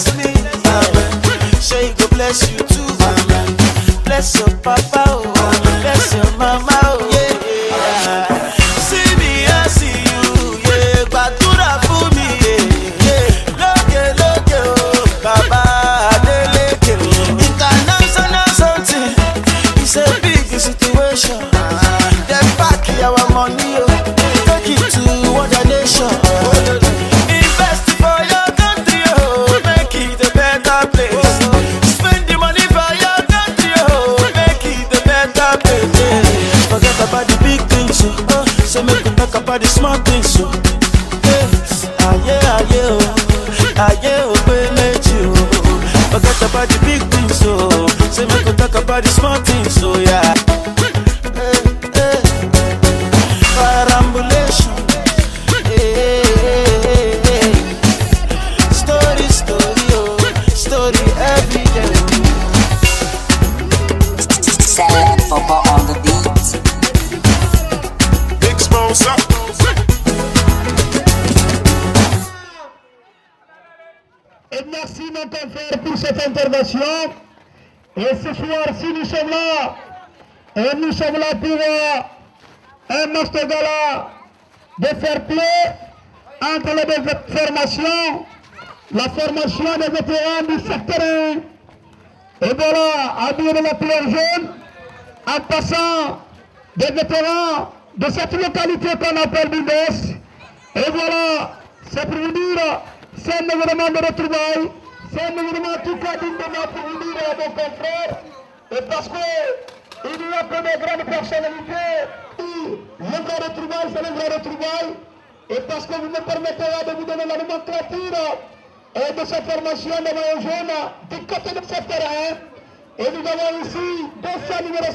bless me. Amen. Say he go bless you too. Amen. Bless your papa, oh. Bless your mama, oh. Yeah. See me, I see you. Yeah. Badura for me. Yeah. Look, oh. Baba, adeleke, oh. International something. It's a big situation. They pack our money, oh. Take it to other nation. Invest for your country, oh. Make it a better place. Spend the money for your country, oh. Make it a better place. Forget about the big things, oh. So make we talk about the small things, oh. Forget about the big things, oh. So make we talk about the small things, oh yeah. Parambulation. Story, oh. Story every day. Select Papa on the beat. Big sponsor. Et merci mon confrère pour cette intervention. Et ce soir-ci, nous sommes là. Et nous sommes là pour un match de gala de fair play entre les deux formations. La formation des vétérans du secteur 1. Et voilà, habillés de la couleur jaune, en passant des vétérans de cette localité qu'on appelle Bibès. Et voilà, c'est pour vous dire, c'est un événement de retrouvailles, c'est un événement tout cas dignement pour vous dire à vos confrères. Et parce qu'il n'y a que des grandes personnalités, le vrai retrouvailles, c'est le vrai retrouvailles. Et parce que vous me permettez de vous donner la nomenclature de cette formation de maillot jaune du côté de ce terrain. Et nous avons ici dossier numéro 5,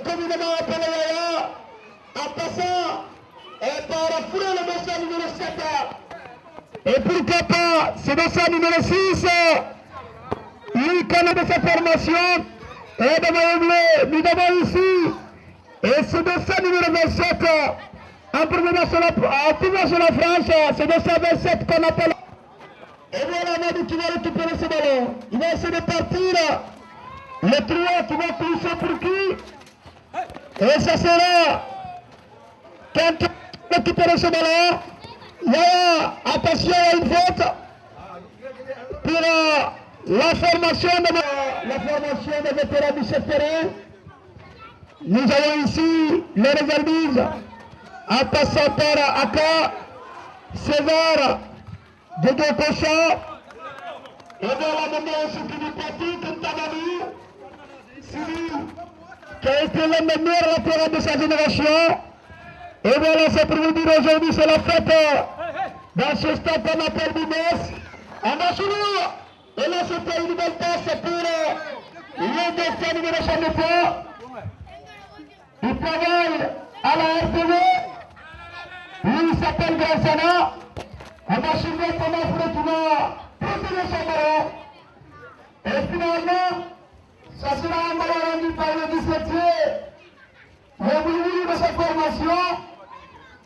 communément appelé Yaya, en passant par fouler le dossier numéro 7. Et pourquoi pas ce dossier numéro 6, l'icône de cette formation, et de maillot bleu, nous avons ici, et ce dossier numéro 27, en provenance de la France, ce dossier 27 qu'on appelle. Et voilà Madou qui va récupérer ce ballon. Il va essayer de partir. Le 3 qui va pousser pour qui? Et ça sera quand il va récupérer ce ballon. Là, attention à une faute pour la formation de vétérans du secteur. Nous avons ici les réservistes en passant par Aka, Sévère, Dodo Cochon, et voilà maintenant ce qui nous pratique, Tabani, Sylvie, qui a été le meilleur latéral de sa génération. Et voilà, c'est pour vous dire aujourd'hui, c'est la fête dans ce stade qu'on appelle Bibès. On va sur nous. Et là, c'était une belle passe pour le destin numéro 53. Il travaille à la RTV. Lui, il s'appelle Grassana. On va suivre comment Fred qui va protéger son ballon. Et finalement, ça sera un ballon rendu par le 17e. Le boulot de cette formation,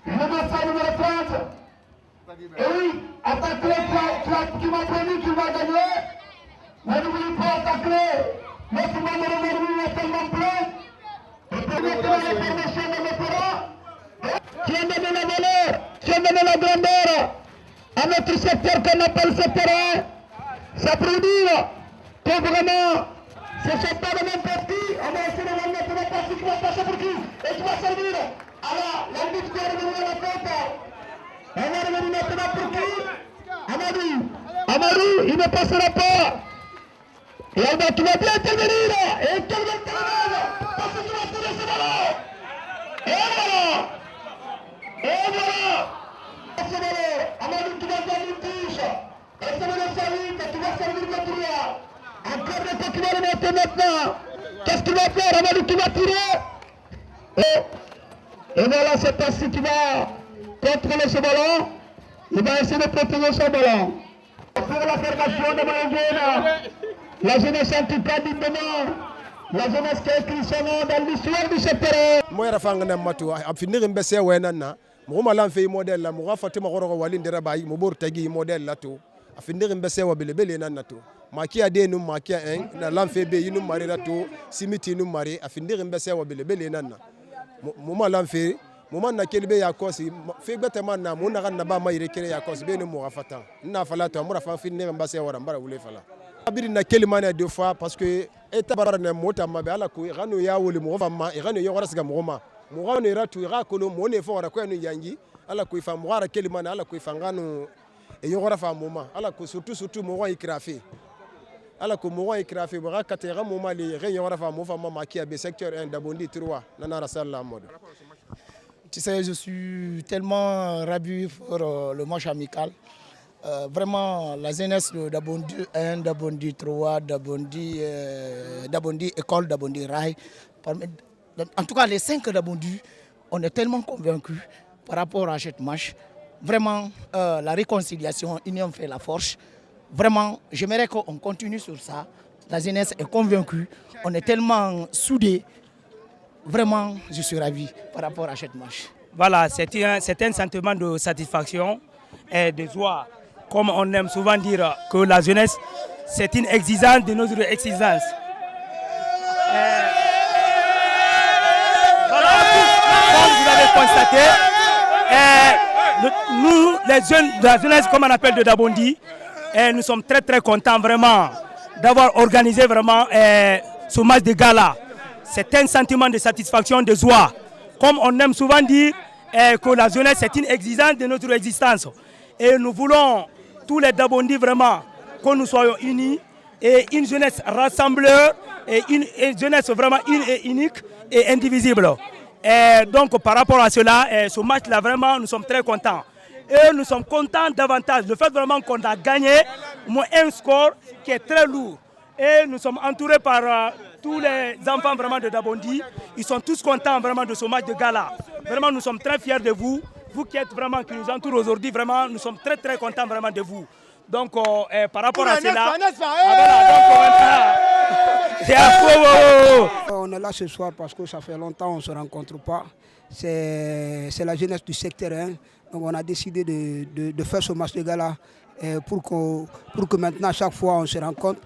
le médecin numéro 30. Et oui, attaquer qui m'a promis qu'il va gagner. Mais n'oubliez pas attaquer. Notre numéro est tellement plein. Et pour mettre la formation de vétérans, qui a donné la valeur, qui a donné la grandeur à notre secteur qu'on appelle ce terrain. Ça peut dire que vraiment, ce ne sont pas de n'importe qui. On va essayer de mettre la passe qui va passer pour qui et qui va servir. Alors, l'arbitre qui est revenu à la fête. On va revenir maintenant pour qui? Amadou. Amadou, il ne passera pas. Et on va, tu vas bien intervenir. Et quel va intervenir? Parce que tu vas tirer ce ballon. Et voilà. Et voilà. Ce ballon. Amadou, tu vas faire une touche. Et c'est le service. Tu vas servir le tour. Encore une fois, tu vas le mettre maintenant. Qu'est-ce qu'il va faire? Amadou, tu vas tirer. Et voilà, c'est ainsi qu'il va contrôler ce ballon. Il va essayer de protéger son ballon. Pour la formation de Maïgena, la jeunesse en tout cas dignement, la jeunesse qui a écrit son nom dans l'histoire du secteur. Moi, je suis un matou. Je suis un peu de modèle. Je suis un modèle. Je suis un modèle. afindirin bese wa belebele nan nato makia de num makia en na lamfebe yinu mari rato simiti num mari afindirin bese wa belebele nan na moma lamfe moma na kelbe ya kosi fegbete man na mona kan na ba mayire kele ya kosi be no mo afata na fala to amura fa findirin bese wa mbara wule fala abiri na kelimane deux fois parce que eta barara na mota mabe ala ko gano ya wole mo fama gano yo wara siga mo ma mo gano ratu ga ko no mo ne fo wara ko no yangi ala ko ifa mo wara kelimane ala ko ifa ngano et y aura un moment ala ko surtout mo ikrafi ala ko mo ikrafi ba katera moment les y aura un moment qui a be secteur 1 d'Abondi 3 nana sallam mode. Tu sais, je suis tellement ravi pour le match amical. Vraiment, la jeunesse d'Abondi 1, d'Abondi 3, d'Abondi École, d'Abondi Rail. En tout cas, les 5 d'Abondi, on est tellement convaincus par rapport à cette match. Vraiment, la réconciliation, l'union fait la force. Vraiment, j'aimerais qu'on continue sur ça. La jeunesse est convaincue. On est tellement soudés. Vraiment, je suis ravi par rapport à cette marche. Voilà, c'est un sentiment de satisfaction et de joie. Comme on aime souvent dire que la jeunesse, c'est une exigence de notre exigence. Voilà, comme vous avez constaté, nous, les jeunes de la jeunesse, comme on appelle de Dabondi, nous sommes très très contents vraiment d'avoir organisé vraiment ce match de gala. C'est un sentiment de satisfaction, de joie. Comme on aime souvent dire que la jeunesse c'est une exigence de notre existence. Et nous voulons tous les Dabondi vraiment que nous soyons unis et une jeunesse rassembleur et une jeunesse vraiment une et unique et indivisible. Et donc par rapport à cela, ce match-là vraiment nous sommes très contents. Et nous sommes contents davantage. Le fait vraiment qu'on a gagné un score qui est très lourd. Et nous sommes entourés par tous les enfants vraiment de Dabondi. Ils sont tous contents vraiment de ce match de gala. Vraiment nous sommes très fiers de vous. Vous qui êtes vraiment, qui nous entourent aujourd'hui, vraiment nous sommes très très contents vraiment de vous. Donc par rapport à cela, on est là ce soir parce que ça fait longtemps qu'on ne se rencontre pas. C'est la jeunesse du secteur 1. Donc on a décidé de faire ce match de gala pour que maintenant chaque fois on se rencontre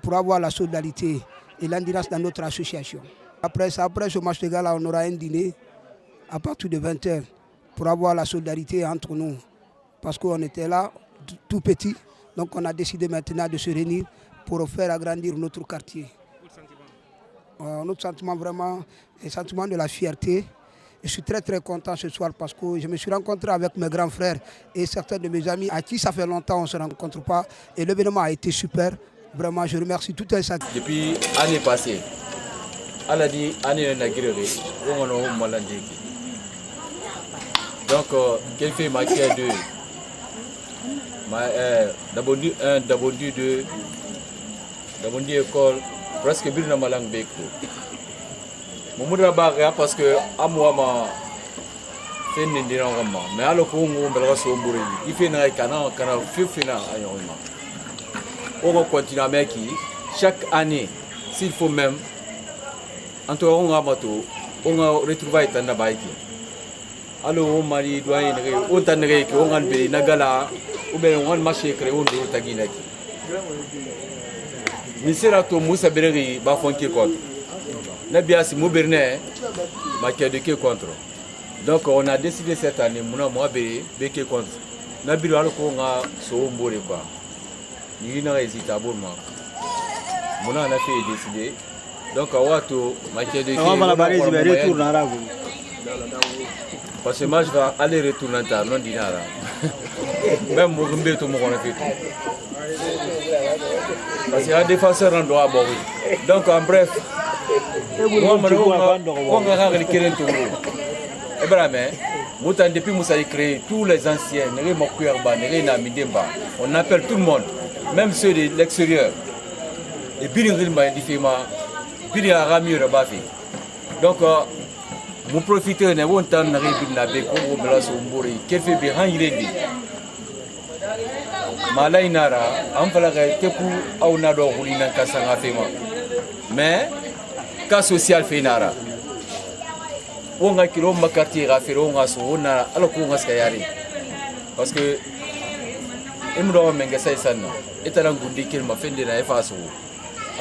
pour avoir la solidarité et l'endurance dans notre association. Après ce match de gala, on aura un dîner à partir de 20h pour avoir la solidarité entre nous. Parce qu'on était là tout petit, donc on a décidé maintenant de se réunir pour faire agrandir notre quartier. Notre sentiment vraiment, le sentiment de la fierté. Je suis très très content ce soir parce que je me suis rencontré avec mes grands frères et certains de mes amis à qui ça fait longtemps qu'on ne se rencontre pas. Et l'événement a été super. Vraiment, je remercie tout un sac. Depuis l'année passée, elle a dit année nagrérée, on a malandé. Donc, quel fait ma qui a deux, Dabondi 1, Dabondi 2, Dabondi école, presque bien dans ma langue béco. Mon parce que à moi ma fait une dérangeement mais alors qu'on me reçoit au bourré il fait un canal fina on va continuer à mettre chaque année s'il faut même entre on a bateau on a retrouvé un nabaïki alors on m'a dit doit on t'a négé qu'on a bé nagala ou bien on a marché créé on doit taguinaki mais c'est là tout Moussa Berry va foncer quoi. Nabias Mouberne m'a de contre. Donc on a décidé cette année, moi béké contre. Nabiru alko so mbore quoi. Ni na hésiter à Bourma. On a fait décider. Donc à Wato m'a de on va la barrer je vais retourner à vous. Parce que moi je vais aller retourner à non dinara. Même Mougumbe tout mon fait. Parce qu'il y a des défenseurs en droit bon. Donc en bref on va récupérer tout le monde. Depuis Moussa a créé tous les anciens, on appelle tout le monde, même ceux de l'extérieur. Et puis il a ramené le bafé. Donc, vous profitez de votre temps, vous avez quel fait bien il Malainara, on va la tepu au nado hulina kasanga fema. Mais cas social fenara. On a kilo makarti rafiro on a so on a alors qu'on a skayari. Parce que imro menga sai sanna itaran gundi kilma fendi na efaso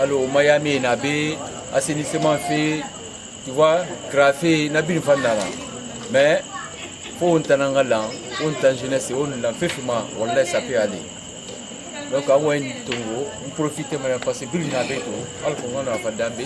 allo Miami na be assainissement fait tu vois graffé na bin fandala mais faut on tanangala on tan jeunesse on la fefima wallahi ça peut aller donc à moins on profite maintenant parce que bin na be to alko ngana fa dambe